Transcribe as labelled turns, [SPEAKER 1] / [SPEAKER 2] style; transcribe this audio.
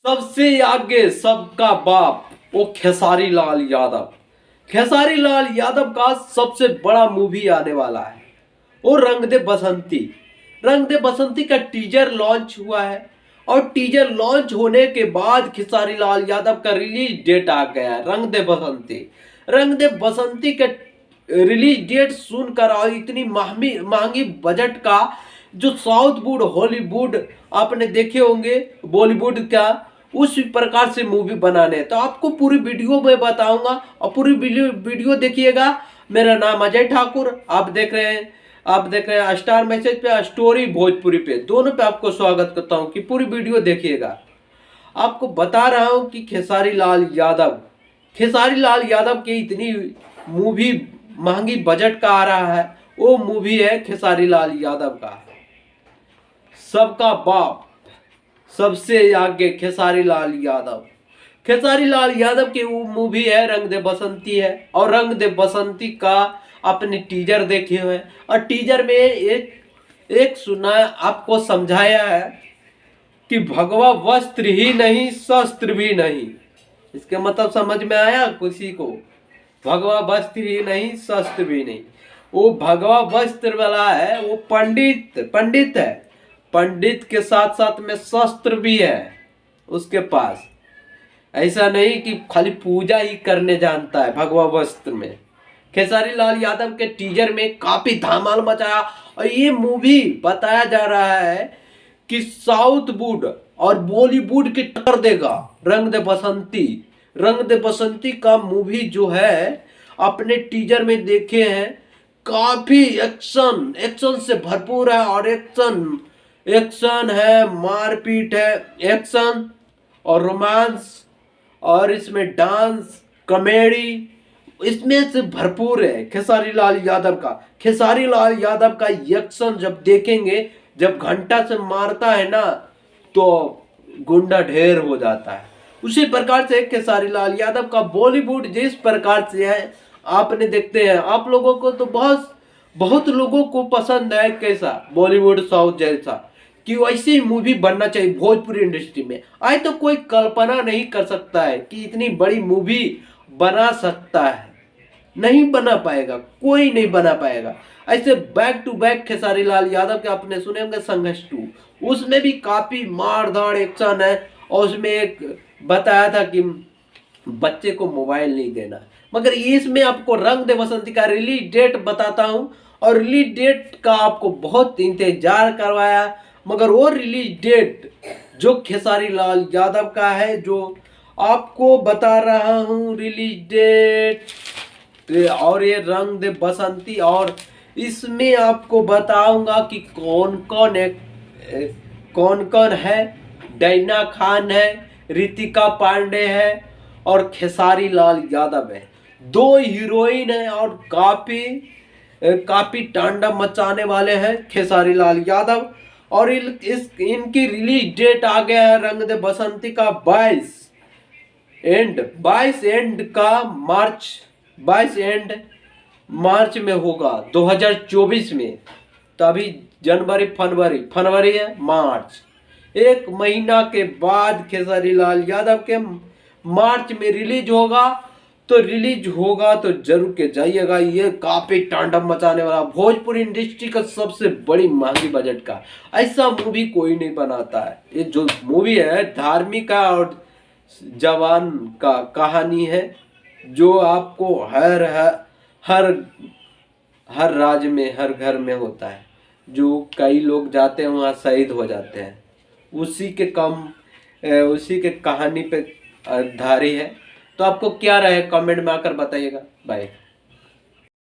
[SPEAKER 1] सबसे आगे सबका बाप वो खेसारी लाल यादव। खेसारी लाल यादव का सबसे बड़ा मूवी आने वाला है वो रंग दे बसंती। रंग दे बसंती का टीजर लॉन्च हुआ है और टीजर लॉन्च होने के बाद खेसारी लाल यादव का रिलीज डेट आ गया है। रंग दे बसंती, रंग दे बसंती का रिलीज डेट सुनकर और इतनी महंगी बजट का जो साउथ हॉलीवुड आपने देखे होंगे बॉलीवुड का उस प्रकार से मूवी बनाने, तो आपको पूरी वीडियो में बताऊंगा और पूरी वीडियो देखिएगा। मेरा नाम अजय ठाकुर, आप देख रहे हैं स्टार मैसेज पे, स्टोरी भोजपुरी पे, दोनों पे आपको स्वागत करता हूं कि पूरी वीडियो देखिएगा। आपको बता रहा हूं कि खेसारी लाल यादव की इतनी मूवी महंगी बजट का आ रहा है, वो मूवी है खेसारी लाल यादव का सबका बाप। सबसे आगे खेसारी लाल यादव। खेसारी लाल यादव की वो मूवी है रंग दे बसंती है और रंग दे बसंती का अपने टीजर देखे हुए और टीजर में एक सुना आपको समझाया है कि भगवा वस्त्र ही नहीं शस्त्र भी नहीं। इसके मतलब समझ में आया किसी को? भगवा वस्त्र ही नहीं शस्त्र भी नहीं। वो भगवा वस्त्र वाला है वो पंडित है। पंडित के साथ साथ में शस्त्र भी है उसके पास। ऐसा नहीं कि खाली पूजा ही करने जानता है भगवा वस्त्र में। खेसारी लाल यादव के टीजर में काफी धमाल मचाया और ये मूवी बताया जा रहा है कि साउथ और बॉलीवुड की टक्कर देगा। रंग दे बसंती, रंग दे बसंती का मूवी जो है अपने टीजर में देखे हैं, काफी एक्शन से भरपूर है और एक्शन है, मारपीट है, एक्शन और रोमांस और इसमें डांस कॉमेडी इसमें से भरपूर है खेसारी लाल यादव का। खेसारी लाल यादव का एक्शन जब देखेंगे, जब घंटा से मारता है ना तो गुंडा ढेर हो जाता है। उसी प्रकार से खेसारी लाल यादव का बॉलीवुड जिस प्रकार से है आपने देखते हैं, आप लोगों को तो बहुत लोगों को पसंद है कैसा बॉलीवुड साउथ जैसा कि वैसी मूवी बनना चाहिए भोजपुरी इंडस्ट्री में। आज तो कोई कल्पना नहीं कर सकता है कि इतनी बड़ी मूवी बना सकता है, नहीं बना पाएगा, कोई नहीं बना पाएगा। ऐसे back to back Khesari Lal Yadav के आपने सुने होंगे संघर्ष 2, उसमें भी काफी मार धाड़ एक्शन है और उसमें एक बताया था कि बच्चे को मोबाइल नहीं देना। मगर इसमें आपको रंग दे बसंती का रिलीज डेट बताता हूं और रिलीज डेट का आपको बहुत इंतजार करवाया, मगर वो रिलीज डेट जो खेसारी लाल यादव का है जो आपको बता रहा हूं रिलीज डेट और ये रंग दे बसंती। और इसमें आपको बताऊंगा कि कौन कौन है। डैना खान है, रितिका पांडे है और खेसारी लाल यादव है। दो हीरोइन है और काफी तांडव मचाने वाले हैं खेसारी लाल यादव। और इनकी रिलीज डेट आ गया है रंग दे बसंती का 22 एंड का मार्च में होगा 2024 में। तभी जनवरी फरवरी है मार्च, एक महीना के बाद खेसारी लाल यादव के मार्च में रिलीज होगा। तो जरूर के जाइएगा। ये काफी तांडव मचाने वाला भोजपुरी इंडस्ट्री का सबसे बड़ी महंगी बजट का ऐसा मूवी कोई नहीं बनाता है। ये जो मूवी है धार्मिक का और जवान का कहानी है जो आपको हर राज्य में हर घर में होता है। जो कई लोग जाते हैं वहाँ शहीद हो जाते हैं, उसी के कहानी पे आधारित है। तो आपको क्या रहे कमेंट में आकर बताइएगा। बाय।